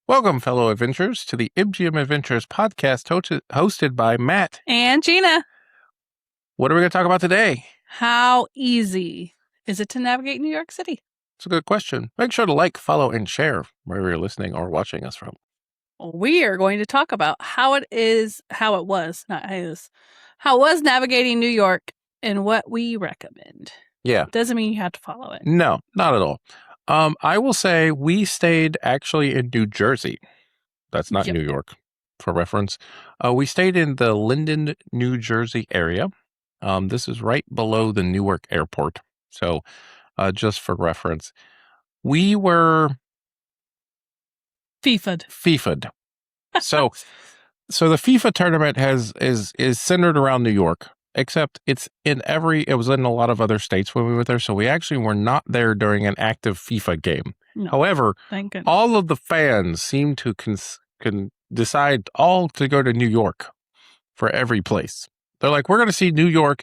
Welcome, fellow adventurers, to the MGM Adventures podcast hosted by Matt and Gina. What are we going to talk about today? How easy is it to navigate New York City? It's a good question. Make sure to like, follow, and share wherever you're listening or watching us from. We are going to talk about how it was navigating New York and what we recommend. Yeah. Doesn't mean you have to follow it. No, not at all. I will say we stayed actually in New Jersey. That's not New York, for reference. We stayed in the Linden, New Jersey area. This is right below the Newark airport. So just for reference, we were FIFA'd. So the FIFA tournament is centered around New York, except it was in a lot of other states when we were there. So we actually were not there during an active FIFA game. No, however, all of the fans seem to can decide all to go to New York for every place. They're like, we're going to see New York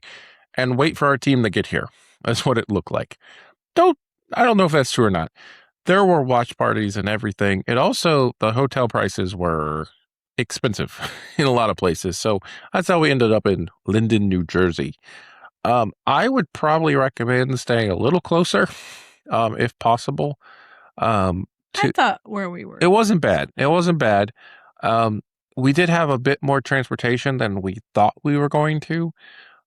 and wait for our team to get here. That's what it looked like. I don't know if that's true or not. There were watch parties and everything. The hotel prices were expensive in a lot of places. So that's how we ended up in Linden, New Jersey. I would probably recommend staying a little closer, if possible. I thought where we were. It wasn't bad. We did have a bit more transportation than we thought we were going to.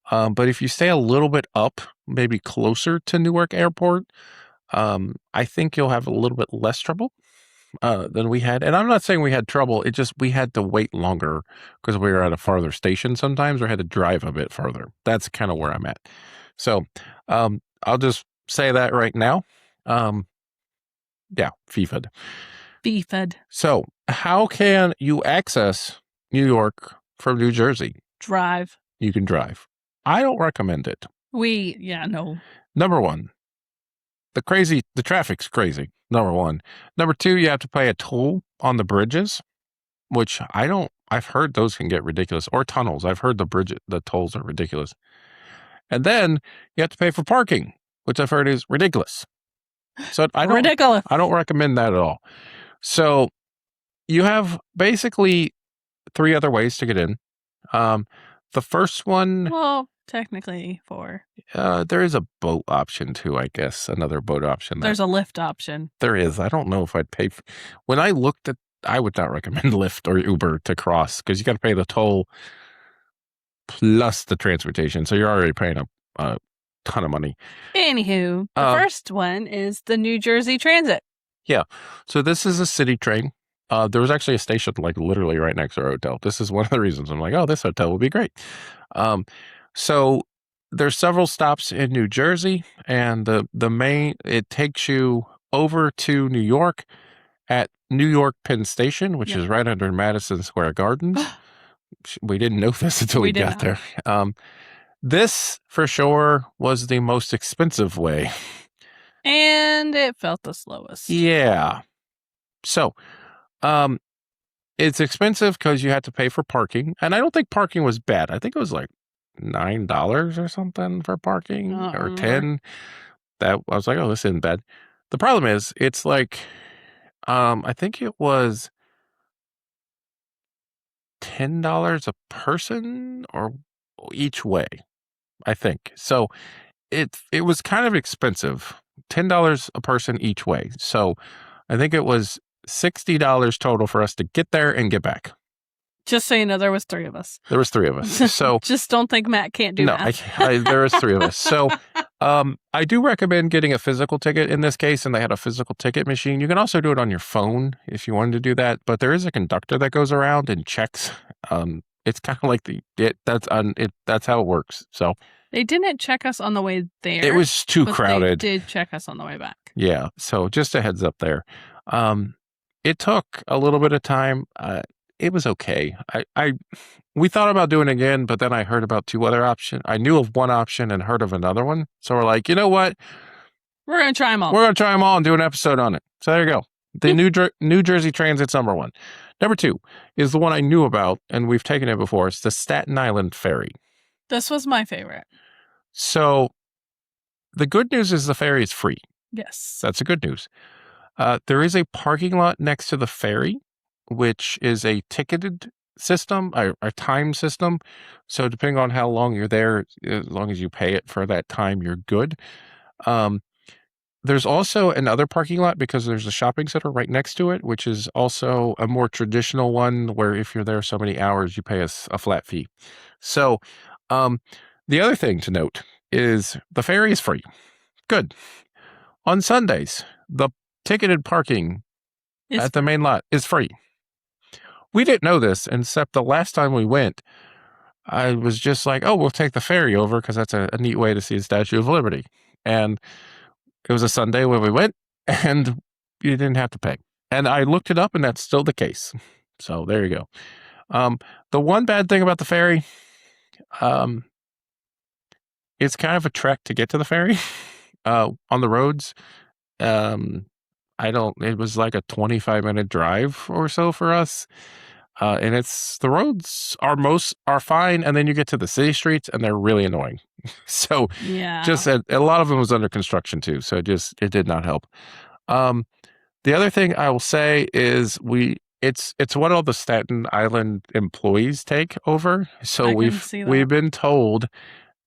But if you stay a little bit up, maybe closer to Newark Airport, I think you'll have a little bit less trouble than we had. And I'm not saying we had trouble. It just we had to wait longer because we were at a farther station sometimes or had to drive a bit further. That's kind of where I'm at. So I'll just say that right now. FIFA'd. So how can you access New York from New Jersey? Drive. You can drive. I don't recommend it. No. Number one, the traffic's crazy. Number one. Number two, you have to pay a toll on the bridges, which I've heard those can get ridiculous, or tunnels. I've heard the tolls are ridiculous. And then you have to pay for parking, which I've heard is ridiculous. So I don't recommend that at all. So you have basically 3 other ways to get in. The first one... Well, technically 4. There is a boat option too, I guess. Another boat option. There's a Lyft option. There is. I don't know if I'd pay for... When I looked at... I would not recommend Lyft or Uber to cross because you got to pay the toll plus the transportation. So you're already paying a ton of money. Anywho, the first one is the New Jersey Transit. Yeah. So this is a city train. There was actually a station like literally right next to our hotel. This is one of the reasons I'm like, oh, this hotel will be great. So there's several stops in New Jersey, and it takes you over to New York at New York Penn Station, which is right under Madison Square Gardens. We didn't know this until we got there. This for sure was the most expensive way. And it felt the slowest. Yeah. So, it's expensive because you had to pay for parking. And I don't think parking was bad. I think it was like $9 or something for parking or $10. I was like, oh, this isn't bad. The problem is it's like, I think it was $10 a person or each way, I think. So it was kind of expensive. $10 a person each way. So I think it was $60 total for us to get there and get back. Just so you know, there was 3 of us. There was 3 of us. So just don't think Matt can't do math. There was 3 of us. So I do recommend getting a physical ticket in this case, and they had a physical ticket machine. You can also do it on your phone if you wanted to do that, but there is a conductor that goes around and checks. It's kind of like that's how it works. So they didn't check us on the way there. It was too crowded. They did check us on the way back. Yeah. So just a heads up there. It took a little bit of time. It was okay. We thought about doing it again, but then I heard about 2 other options. I knew of one option and heard of another one. So we're like, you know what? We're going to try them all. We're going to try them all and do an episode on it. So there you go. The New Jersey Transit's number 1. Number 2 is the one I knew about, and we've taken it before. It's the Staten Island Ferry. This was my favorite. So the good news is the ferry is free. Yes. That's the good news. There is a parking lot next to the ferry which is a ticketed system, a time system. So depending on how long you're there, as long as you pay it for that time, you're good. There's also another parking lot because there's a shopping center right next to it, which is also a more traditional one where if you're there so many hours, you pay a flat fee. So the other thing to note is the ferry is free. Good. On Sundays, the ticketed parking at the main lot is free. We didn't know this, except the last time we went, I was just like, oh, we'll take the ferry over because that's a neat way to see the Statue of Liberty. And it was a Sunday when we went, and you didn't have to pay. And I looked it up, and that's still the case. So there you go. The one bad thing about the ferry, it's kind of a trek to get to the ferry on the roads. It was like a 25-minute drive or so for us. And the roads are fine. And then you get to the city streets and they're really annoying. So yeah, just a lot of them was under construction too. So it did not help. The other thing I will say is it's what all the Staten Island employees take over. So we've been told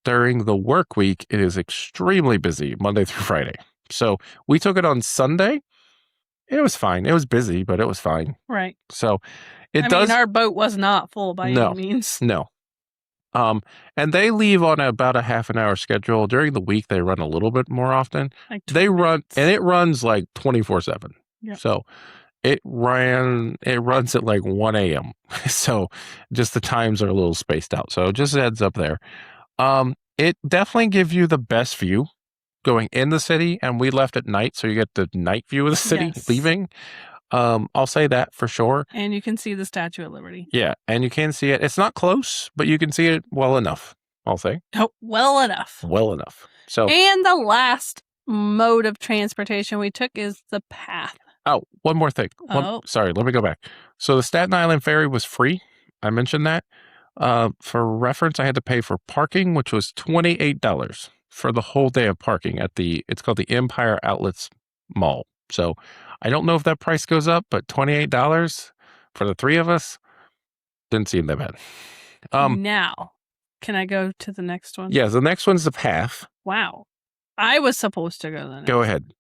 during the work week, it is extremely busy Monday through Friday. So we took it on Sunday. It was fine. It was busy, but it was fine. Right. So our boat was not full by any means. No. And they leave on about a half an hour schedule. During the week, they run a little bit more often. Like it runs like 24/7. Yep. So it runs at like 1 a.m. So just the times are a little spaced out. So just a heads up there. It definitely gives you the best view going in the city, and we left at night, so you get the night view of the city leaving. I'll say that for sure. And you can see the Statue of Liberty. Yeah, and you can see it. It's not close, but you can see it well enough, I'll say. Oh, well enough. Well enough. So, and the last mode of transportation we took is the path. Oh, one more thing. Sorry, let me go back. So the Staten Island ferry was free. I mentioned that. For reference, I had to pay for parking, which was $28 for the whole day of parking at it's called the Empire Outlets Mall. So I don't know if that price goes up, but $28 for the three of us didn't seem that bad. Now, can I go to the next one? Yeah, the next one's the path. Wow. I was supposed to go the next. Go ahead.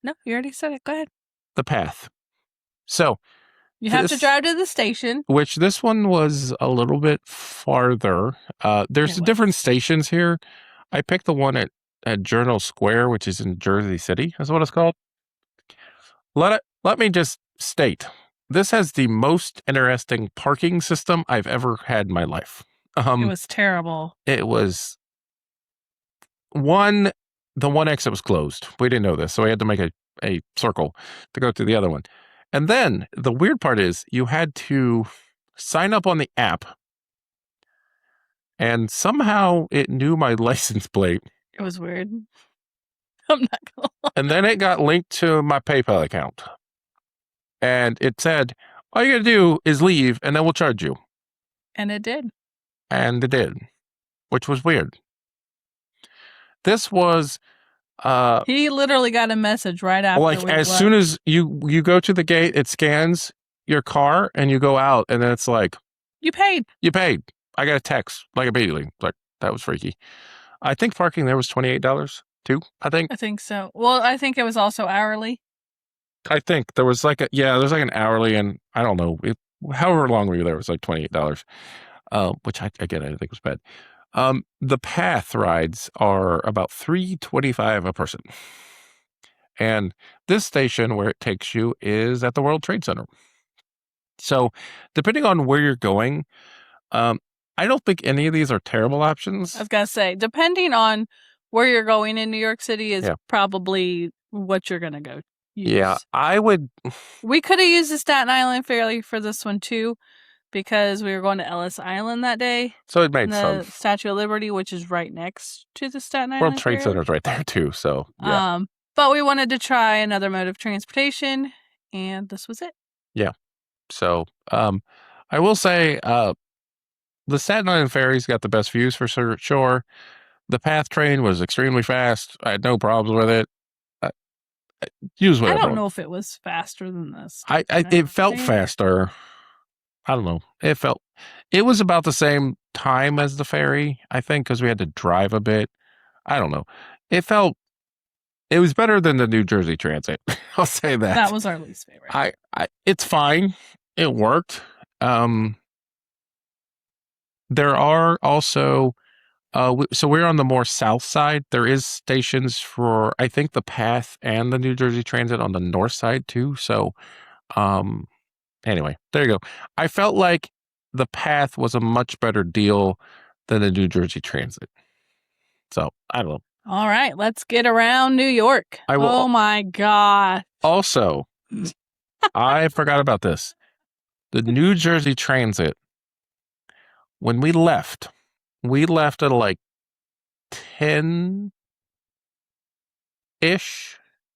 No, you already said it. Go ahead. The path. So you have to drive to the station. Which this one was a little bit farther. There's different stations here. I picked the one at Journal Square, which is in Jersey City, is what it's called. Let me just state, this has the most interesting parking system I've ever had in my life. It was terrible. It was the one exit was closed. We didn't know this, so we had to make a circle to go to the other one. And then the weird part is you had to sign up on the app, and somehow it knew my license plate. It was weird. I'm not gonna lie. And then it got linked to my PayPal account. And it said, all you gotta do is leave, and then we'll charge you. And it did. And it did, which was weird. This was... he literally got a message right after. Like as soon as you go to the gate, it scans your car and you go out, and then it's like, you paid. I got a text like immediately. Like, that was freaky. I think parking there was $28 too. I think so. Well, I think it was also hourly. I think there was like there's like an hourly, and I don't know, however long we were there, it was like $28. Which I didn't think was bad. The path rides are about $3.25 a person. And this station where it takes you is at the World Trade Center. So depending on where you're going, I don't think any of these are terrible options. I was going to say, depending on where you're going in New York City is probably what you're going to go use. Yeah, I would. We could have used the Staten Island ferry for this one too, because we were going to Ellis Island that day. So it made sense. The Statue of Liberty, which is right next to the Staten Island World Trade Center is right there too. So yeah. But we wanted to try another mode of transportation, and this was it. Yeah. So I will say the Staten Island ferry's got the best views for sure. The PATH train was extremely fast. I had no problems with it. use I whatever. don't know if it was faster than this. It felt faster. I don't know. It was about the same time as the ferry, I think, because we had to drive a bit. I don't know. It was better than the New Jersey Transit. I'll say that. That was our least favorite. It's fine. It worked. There are also, so we're on the more south side. There is stations for, I think, the Path and the New Jersey Transit on the north side too. So, anyway, there you go. I felt like the Path was a much better deal than the New Jersey Transit. So, I don't know. All right, let's get around New York. Oh my God. Also, I forgot about this. The New Jersey Transit, when we left at like 10-ish.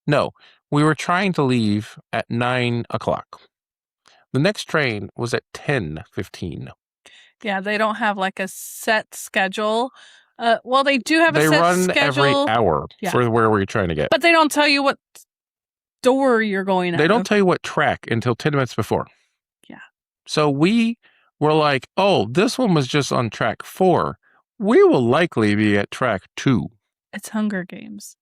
No, we were trying to leave at 9 o'clock. The next train was at 10:15. Yeah, they don't have like a set schedule. Well, they do have a set schedule. They run every hour for where we're trying to get. But they don't tell you what door you're going out. They don't tell you what track until 10 minutes before. Yeah. So we were like, oh, this one was just on track 4. We will likely be at track 2. It's Hunger Games.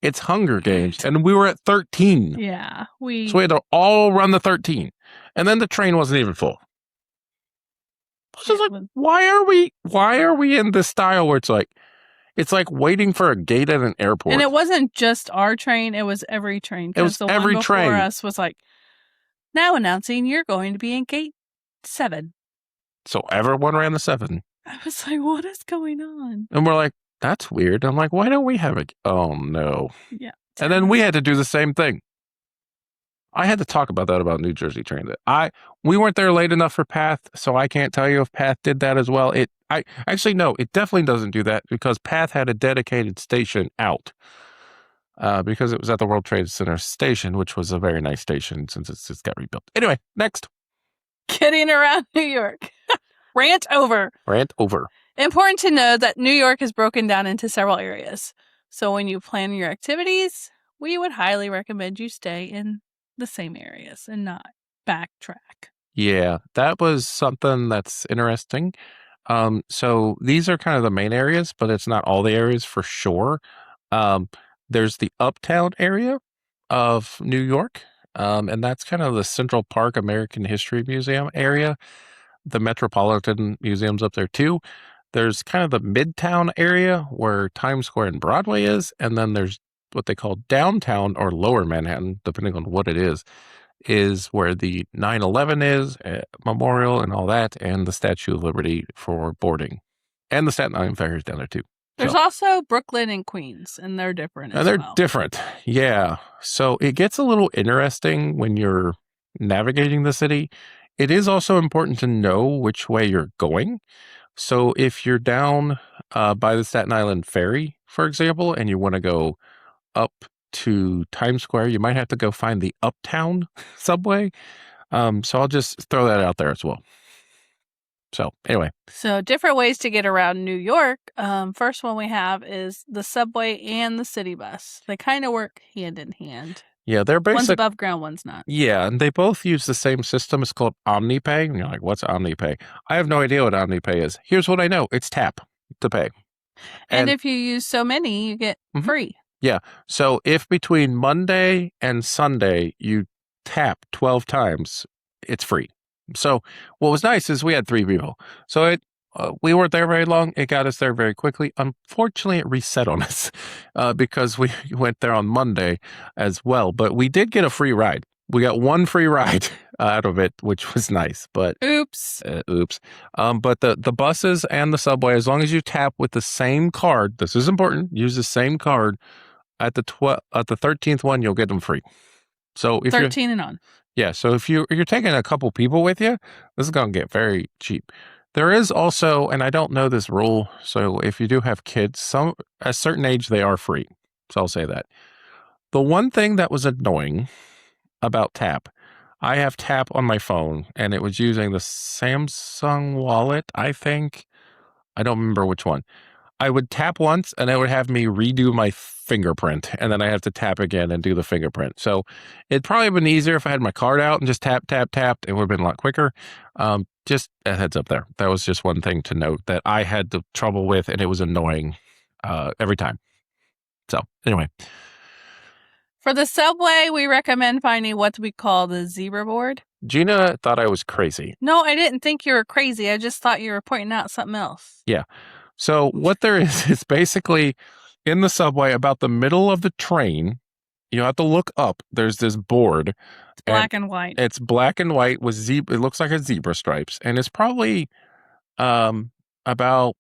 And we were at 13. Yeah. So we had to all run the 13. And then the train wasn't even full. It's just like, why are we in this style where it's like waiting for a gate at an airport? And it wasn't just our train, it was every train. It was the every one train. before us was like, now announcing you're going to be in gate 7. So everyone ran the 7. I was like, what is going on? And we're like, that's weird. I'm like, why don't we have it? Oh no. Yeah. And then we had to do the same thing. I had to talk about that about New Jersey Transit. We weren't there late enough for Path, so I can't tell you if Path did that as well. It definitely doesn't do that because Path had a dedicated station out. Because it was at the World Trade Center station, which was a very nice station since it's just got rebuilt. Anyway, next. Getting around New York. Rant over. Important to know that New York is broken down into several areas. So when you plan your activities, we would highly recommend you stay in the same areas and not backtrack. Yeah, that was something that's interesting. So these are kind of the main areas, but it's not all the areas for sure. There's the uptown area of New York, and that's kind of the Central Park American History Museum area. The Metropolitan Museum's up there too. There's kind of the Midtown area where Times Square and Broadway is, and then there's what they call downtown or lower Manhattan, depending on what it is where the 9/11 is, Memorial and all that, and the Statue of Liberty for boarding. And the Staten Island Fair is down there too. There's also Brooklyn and Queens, and they're different as well. They're different, yeah. So it gets a little interesting when you're navigating the city. It is also important to know which way you're going. So if you're down by the Staten Island Ferry, for example, and you want to go up to Times Square, you might have to go find the Uptown subway. So I'll just throw that out there as well. So anyway. So different ways to get around New York. First one we have is the subway and the city bus. They kind of work hand in hand. Yeah, they're basically... One's above ground, one's not. Yeah, and they both use the same system. It's called OmniPay. And you're like, what's OmniPay? I have no idea what OmniPay is. Here's what I know. It's tap to pay. And if you use so many, you get free. Yeah. So if between Monday and Sunday you tap 12 times, it's free. So what was nice is we had 3 people. So we weren't there very long. It got us there very quickly. Unfortunately, it reset on us because we went there on Monday as well. But we did get a free ride. We got one free ride out of it, which was nice. But oops. But the buses and the subway, as long as you tap with the same card, this is important. Use the same card at the 13th one, you'll get them free. So if 13 and on. Yeah. So if you're taking a couple people with you, this is going to get very cheap. There is also, and I don't know this rule, so if you do have kids, at a certain age, they are free. So I'll say that. The one thing that was annoying about Tap, I have Tap on my phone, and it was using the Samsung wallet, I think. I don't remember which one. I would tap once and it would have me redo my fingerprint. And then I have to tap again and do the fingerprint. So it'd probably been easier if I had my card out and just tap, tap, tapped. It would have been a lot quicker. Just a heads up there. That was just one thing to note that I had the trouble with, and it was annoying every time. So anyway. For the subway, we recommend finding what we call the zebra board. Gina thought I was crazy. No, I didn't think you were crazy. I just thought you were pointing out something else. Yeah. So what there is basically in the subway about the middle of the train, you have to look up. There's this board. It's black and white. It's black and white with it looks like a zebra stripes. And it's probably about,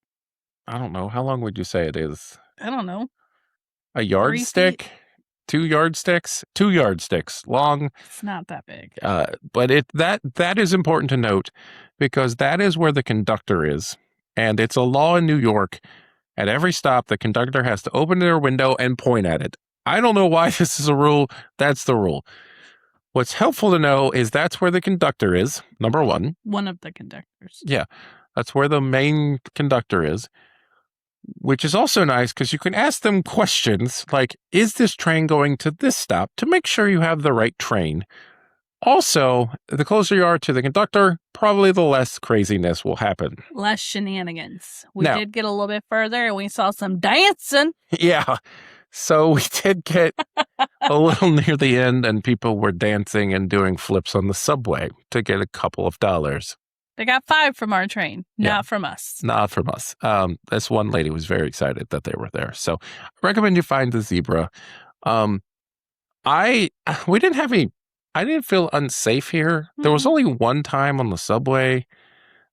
I don't know, how long would you say it is? I don't know. A yardstick? 2 yardsticks? 2 yardsticks long. It's not that big. But that is important to note because that is where the conductor is. And it's a law in New York. At every stop, the conductor has to open their window and point at it. I don't know why this is a rule. That's the rule. What's helpful to know is that's where the conductor is, number one. One of the conductors. Yeah, that's where the main conductor is, which is also nice because you can ask them questions like, is this train going to this stop, to make sure you have the right train. Also, the closer you are to the conductor, probably the less craziness will happen. Less shenanigans. We did get a little bit further and we saw some dancing. Yeah. So we did get a little near the end and people were dancing and doing flips on the subway to get a couple of dollars. They got 5 from our train, not from us. Not from us. This one lady was very excited that they were there. So I recommend you find the zebra. I didn't feel unsafe here. There was only one time on the subway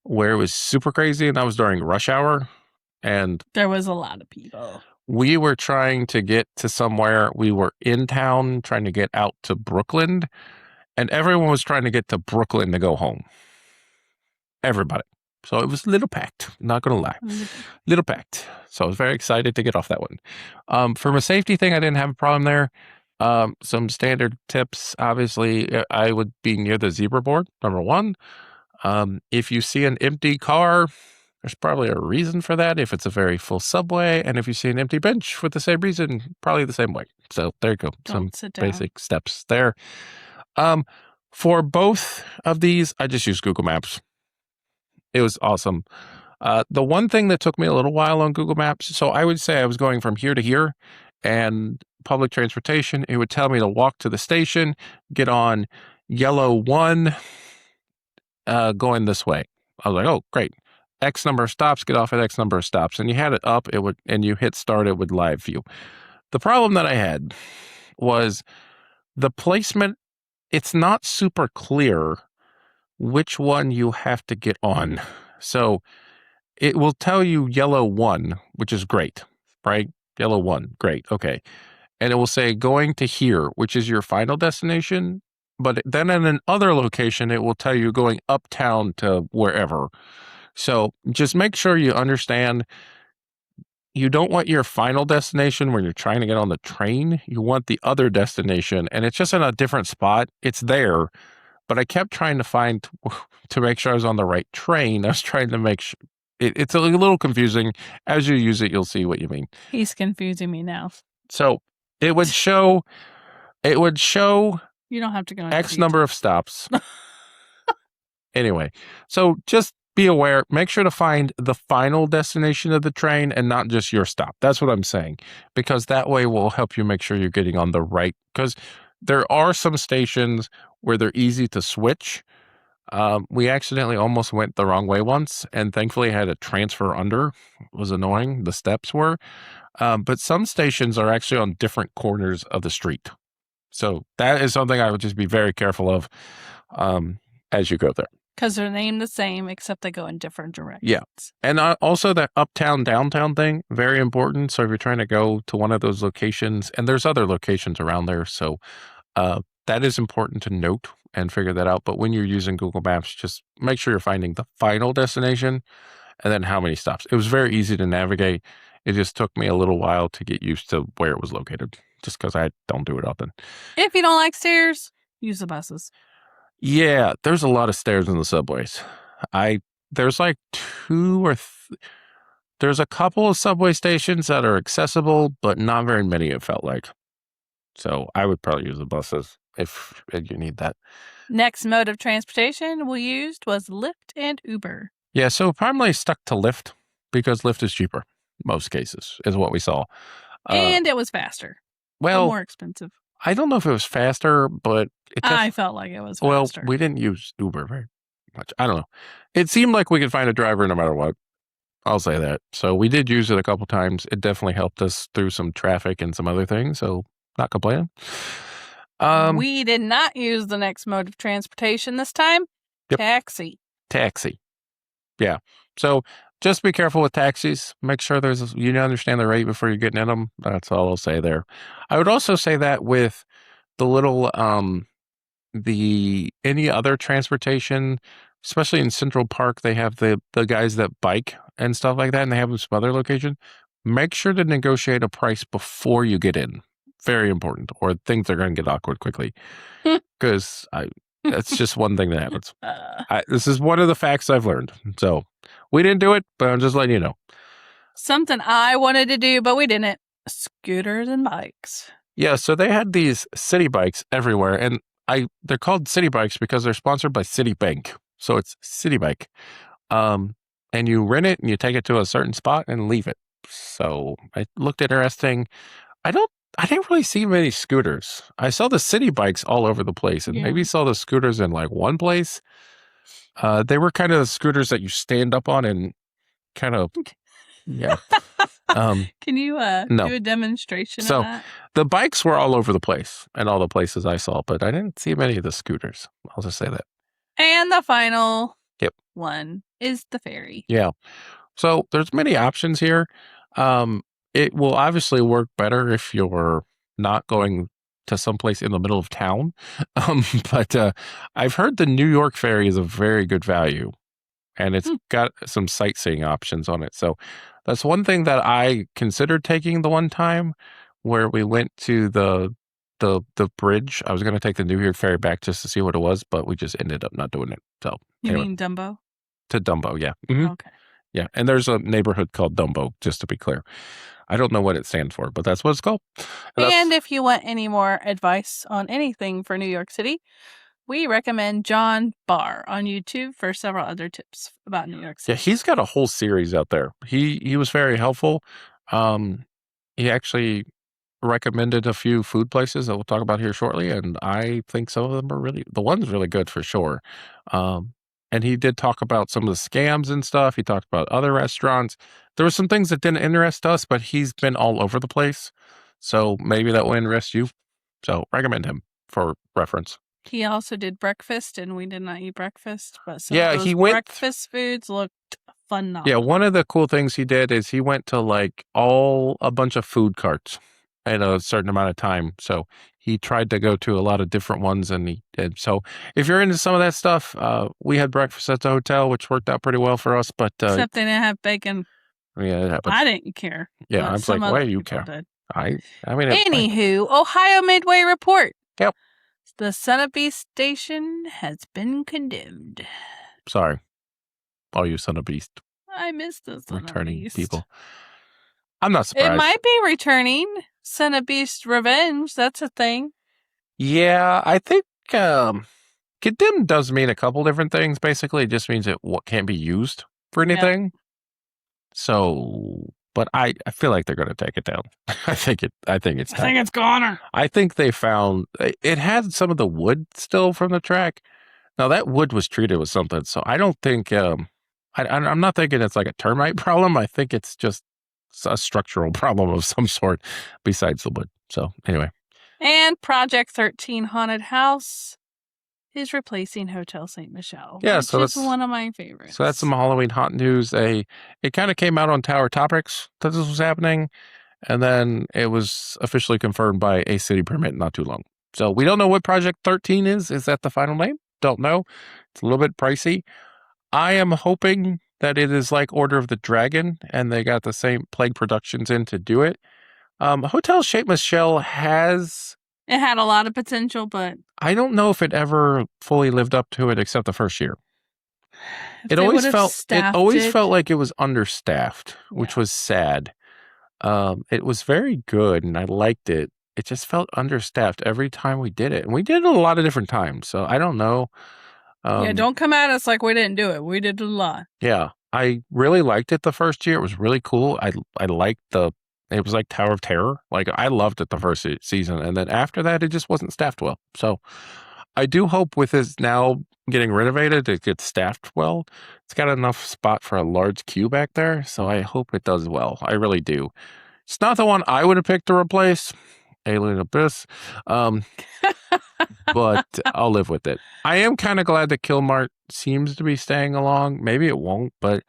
where it was super crazy, and that was during rush hour. And there was a lot of people. We were trying to get to somewhere. We were in town trying to get out to Brooklyn, and everyone was trying to get to Brooklyn to go home. Everybody. So it was a little packed, not going to lie. Little packed. So I was very excited to get off that one. From a safety thing, I didn't have a problem there. Some standard tips, obviously, I would be near the zebra board, number one. If you see an empty car, there's probably a reason for that if it's a very full subway. And if you see an empty bench for the same reason, probably the same way. So there you go. Some basic steps there. For both of these, I just use Google Maps. It was awesome. The one thing that took me a little while on Google Maps, so I would say I was going from here to here, and public transportation, it would tell me to walk to the station, get on yellow 1, going this way. I was like, oh, great. X number of stops, get off at X number of stops. And you had it up, and you hit start, it would live view. The problem that I had was the placement. It's not super clear which one you have to get on. So it will tell you yellow 1, which is great, right? Yellow 1, great, okay. And it will say going to here, which is your final destination. But then in another location, it will tell you going uptown to wherever. So just make sure you understand you don't want your final destination when you're trying to get on the train. You want the other destination, and it's just in a different spot. It's there, but I kept trying to find to make sure I was on the right train. I was trying to make sure. It's a little confusing. As you use it, you'll see what you mean. He's confusing me now. So it would show. You don't have to go X number of stops. Anyway, so just be aware. Make sure to find the final destination of the train and not just your stop. That's what I'm saying, because that way will help you make sure you're getting on the right. Because there are some stations where they're easy to switch. We accidentally almost went the wrong way once, and thankfully I had a transfer under. It was annoying. The steps were. But some stations are actually on different corners of the street. So that is something I would just be very careful of as you go there. Because they're named the same, except they go in different directions. Yeah. And also that uptown, downtown thing, very important. So if you're trying to go to one of those locations, and there's other locations around there, so that is important to note and figure that out. But when you're using Google Maps, just make sure you're finding the final destination and then how many stops. It was very easy to navigate. It just took me a little while to get used to where it was located, just because I don't do it often. If you don't like stairs, use the buses. Yeah, there's a lot of stairs in the subways. There's like There's a couple of subway stations that are accessible, but not very many, it felt like. So I would probably use the buses if you need that. Next mode of transportation we used was Lyft and Uber. Yeah, so primarily stuck to Lyft because Lyft is cheaper. Most cases is what we saw. And it was faster. Well, more expensive. I don't know if it was faster, but I felt like it was faster. Well, we didn't use Uber very much. I don't know. It seemed like we could find a driver no matter what. I'll say that. So we did use it a couple times. It definitely helped us through some traffic and some other things. So not complaining. We did not use the next mode of transportation this time. Yep. Taxi. Yeah. So just be careful with taxis. Make sure you understand the rate before you're getting in them. That's all I'll say there. I would also say that with the little any other transportation, especially in Central Park, they have the guys that bike and stuff like that, and they have some other location. Make sure to negotiate a price before you get in. Very important, or things are going to get awkward quickly. Because that's just one thing that happens. This is one of the facts I've learned. So we didn't do it, but I'm just letting you know. Something I wanted to do, but we didn't. Scooters and bikes. Yeah, so they had these city bikes everywhere, and they're called city bikes because they're sponsored by Citibank. So it's City Bike. And you rent it and you take it to a certain spot and leave it. So I looked interesting. I didn't really see many scooters. I saw the city bikes all over the place, and maybe saw the scooters in like one place. They were kind of the scooters that you stand up on and kind of, yeah. Can you do a demonstration of that? The bikes were all over the place and all the places I saw, but I didn't see many of the scooters. I'll just say that. And the final one is the ferry. Yeah. So there's many options here. It will obviously work better if you're not going to someplace in the middle of town. But I've heard the New York ferry is a very good value, and it's got some sightseeing options on it. So that's one thing that I considered taking the one time where we went to the bridge. I was going to take the New York ferry back just to see what it was, but we just ended up not doing it. So you mean Dumbo? To Dumbo, yeah. Mm-hmm. Okay. Yeah, and there's a neighborhood called Dumbo, just to be clear. I don't know what it stands for, but that's what it's called. And if you want any more advice on anything for New York City, we recommend John Barr on YouTube for several other tips about New York City. Yeah, he's got a whole series out there. He was very helpful. He actually recommended a few food places that we'll talk about here shortly, and I think some of them are one's really good for sure. And he did talk about some of the scams and stuff. He talked about other restaurants. There were some things that didn't interest us, but he's been all over the place. So maybe that will interest you. So recommend him for reference. He also did breakfast, and we did not eat breakfast. But some of those breakfast foods looked phenomenal. Yeah, one of the cool things he did is he went to like a bunch of food carts at a certain amount of time. So he tried to go to a lot of different ones, and he did. So if you're into some of that stuff, we had breakfast at the hotel, which worked out pretty well for us. But except they didn't have bacon. Yeah, it happens. I didn't care. Yeah, I was like, why do you care? Did. I mean, anywho, Ohio Midway report. Yep. The Son of Beast station has been condemned. Sorry, all you Son of Beast. I missed the Son returning of Beast people. I'm not surprised. It might be returning. Son of Beast Revenge. That's a thing. Yeah, I think condemned does mean a couple different things. Basically, it just means it can't be used for anything. Yep. So, but I feel like they're going to take it down. I think it's goner. I think they found it had some of the wood still from the track. Now that wood was treated with something, so I don't think I'm not thinking it's like a termite problem. I think it's just a structural problem of some sort besides the wood. So anyway. And Project 13 Haunted House is replacing Hotel St. Michelle. Yeah, which is one of my favorites. So that's some Halloween haunt news. It kind of came out on Tower Topics that this was happening, and then it was officially confirmed by a city permit not too long. So we don't know what Project 13 is. Is that the final name? Don't know. It's a little bit pricey. I am hoping that it is like Order of the Dragon, and they got the same Plague Productions in to do it. Hotel St. Michelle it had a lot of potential, but I don't know if it ever fully lived up to it except the first year. It always felt like it was understaffed, which was sad. It was very good and I liked it. It just felt understaffed every time we did it. And we did it a lot of different times. So I don't know. Don't come at us like we didn't do it. We did it a lot. Yeah. I really liked it the first year. It was really cool. I liked it was like Tower of Terror. Like I loved it the first season. And then after that, it just wasn't staffed well. So I do hope with this now getting renovated, it gets staffed well. It's got enough spot for a large queue back there. So I hope it does well. I really do. It's not the one I would have picked to replace Alien Abyss. But I'll live with it. I am kind of glad that Killmart seems to be staying along. Maybe it won't, but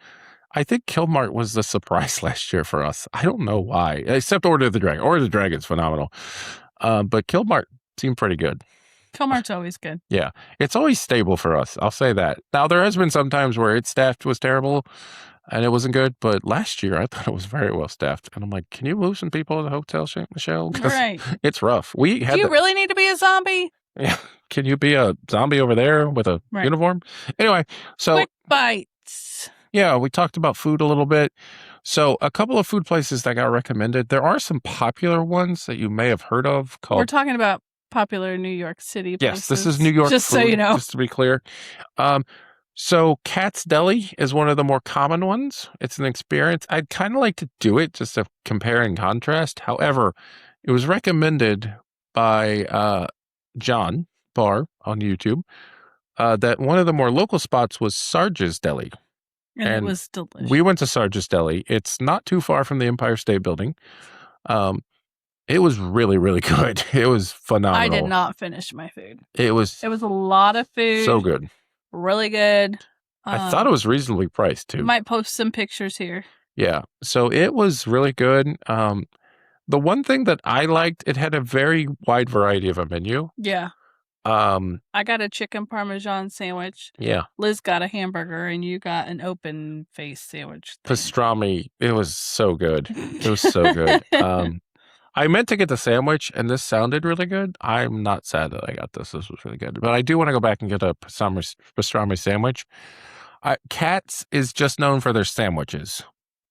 I think Killmart was the surprise last year for us. I don't know why, except Order of the Dragon. Order of the Dragon's phenomenal. But Killmart seemed pretty good. Killmart's always good. Yeah. It's always stable for us. I'll say that. Now, there has been some times where its staffed was terrible and it wasn't good, but last year I thought it was very well staffed. And I'm like, can you move some people to the hotel, Michelle? Right. It's rough. Do you really need to be a zombie? Yeah. Can you be a zombie over there with a uniform? Anyway, so quick bites. Yeah, we talked about food a little bit. So a couple of food places that got recommended. There are some popular ones that you may have heard of called. We're talking about popular New York City places. Yes, this is New York just food, so you know. Just to be clear. So Cat's Deli is one of the more common ones. It's an experience. I'd kind of like to do it just to compare and contrast. However, it was recommended by John Barr on YouTube that one of the more local spots was Sarge's Deli. And it was delicious. We went to Sarge's Deli. It's not too far from the Empire State Building. It was really, really good. It was phenomenal. I did not finish my food. It was a lot of food. So good. Really good. I thought it was reasonably priced too. Might post some pictures here. Yeah. So it was really good. The one thing that I liked, it had a very wide variety of a menu. Yeah. I got a chicken parmesan sandwich. Yeah. Liz got a hamburger and you got an open face sandwich. Pastrami. It was so good. It was so good. I meant to get the sandwich and this sounded really good. I'm not sad that I got this. This was really good. But I do want to go back and get a pastrami sandwich. Katz is just known for their sandwiches.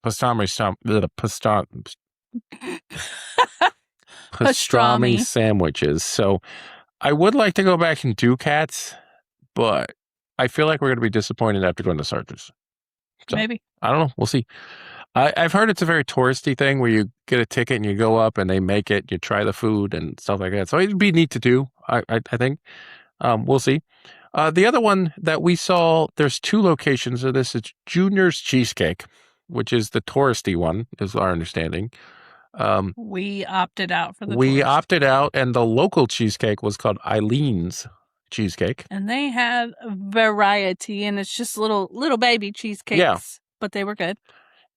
Pastrami sandwiches. So I would like to go back and do Katz, but I feel like we're going to be disappointed after going to Sarge's. So, maybe. I don't know. We'll see. I've heard it's a very touristy thing where you get a ticket and you go up and they make it, you try the food and stuff like that. So it'd be neat to do, I think. We'll see. The other one that we saw, there's 2 locations of this. It's Junior's Cheesecake, which is the touristy one, is our understanding. We opted out for the We opted out, and the local cheesecake was called Eileen's Cheesecake. And they had a variety, and it's just little baby cheesecakes. Yeah. But they were good.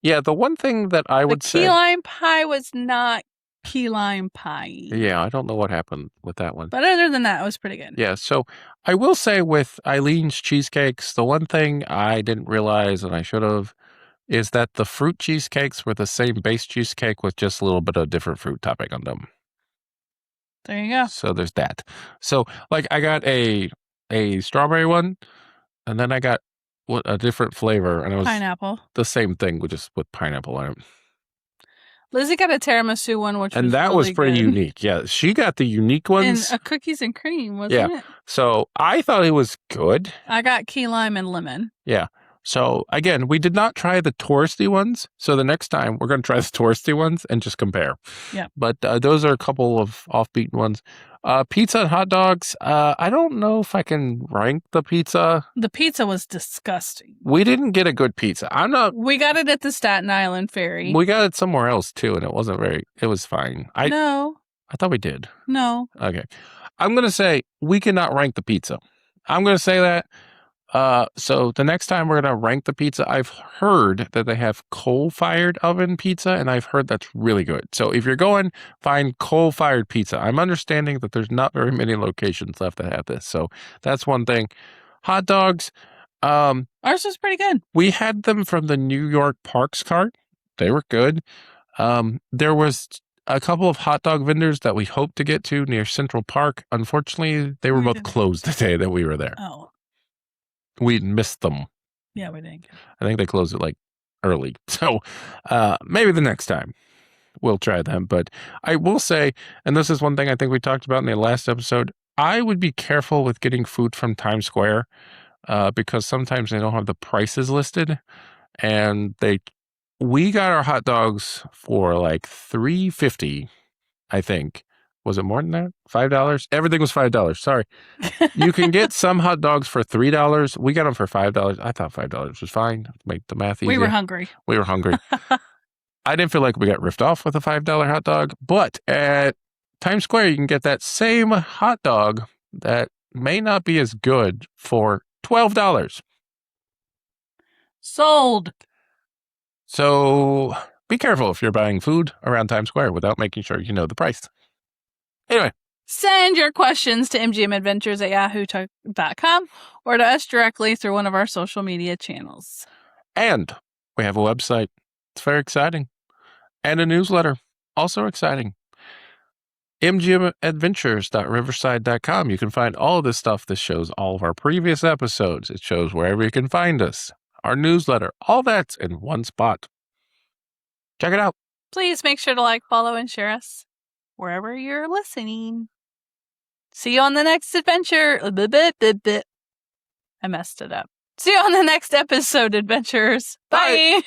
Yeah, the one thing that I would say... The key lime pie was not key lime pie. Yeah, I don't know what happened with that one. But other than that, it was pretty good. Yeah, so I will say with Eileen's Cheesecakes, the one thing I didn't realize, and I should have, is that the fruit cheesecakes were the same base cheesecake with just a little bit of different fruit topping on them. There you go. So there's that. So, like, I got a strawberry one, and then I got a different flavor, and it was pineapple. The same thing, just with pineapple on it. Lizzie got a tiramisu one, and that really was pretty good. unique. Yeah, she got the unique ones. And a cookies and cream, wasn't it? So I thought it was good. I got key lime and lemon. Yeah. So again, we did not try the touristy ones. So the next time we're going to try the touristy ones and just compare. Yeah. But those are a couple of offbeat ones. Pizza and hot dogs. I don't know if I can rank the pizza. The pizza was disgusting. We didn't get a good pizza. We got it at the Staten Island Ferry. We got it somewhere else too, and it was fine. No. I thought we did. No. Okay. I'm going to say we cannot rank the pizza. I'm going to say that. So the next time we're going to rank the pizza, I've heard that they have coal-fired oven pizza, and I've heard that's really good. So if you're going, find coal-fired pizza. I'm understanding that there's not very many locations left that have this. So that's one thing. Hot dogs. Ours was pretty good. We had them from the New York Parks cart. They were good. There was a couple of hot dog vendors that we hoped to get to near Central Park. Unfortunately, they were both closed the day that we were there. Oh. We missed them. Yeah, we didn't. I think they closed it like early. So maybe the next time we'll try them. But I will say, and this is one thing I think we talked about in the last episode, I would be careful with getting food from Times Square because sometimes they don't have the prices listed. And we got our hot dogs for like $3.50, I think. Was it more than that? $5? Everything was $5. Sorry. You can get some hot dogs for $3. We got them for $5. I thought $5 was fine. Make the math easy. We were hungry. I didn't feel like we got ripped off with a $5 hot dog, but at Times Square, you can get that same hot dog that may not be as good for $12. Sold. So be careful if you're buying food around Times Square without making sure you know the price. Anyway. Send your questions to mgmadventures@yahoo.com or to us directly through one of our social media channels. And we have a website. It's very exciting. And a newsletter. Also exciting. mgmadventures.riverside.com. You can find all of this stuff. This shows all of our previous episodes. It shows wherever you can find us. Our newsletter. All that's in one spot. Check it out. Please make sure to like, follow, and share us wherever you're listening. See you on the next adventure. I messed it up. See you on the next episode, adventurers. Bye. Bye.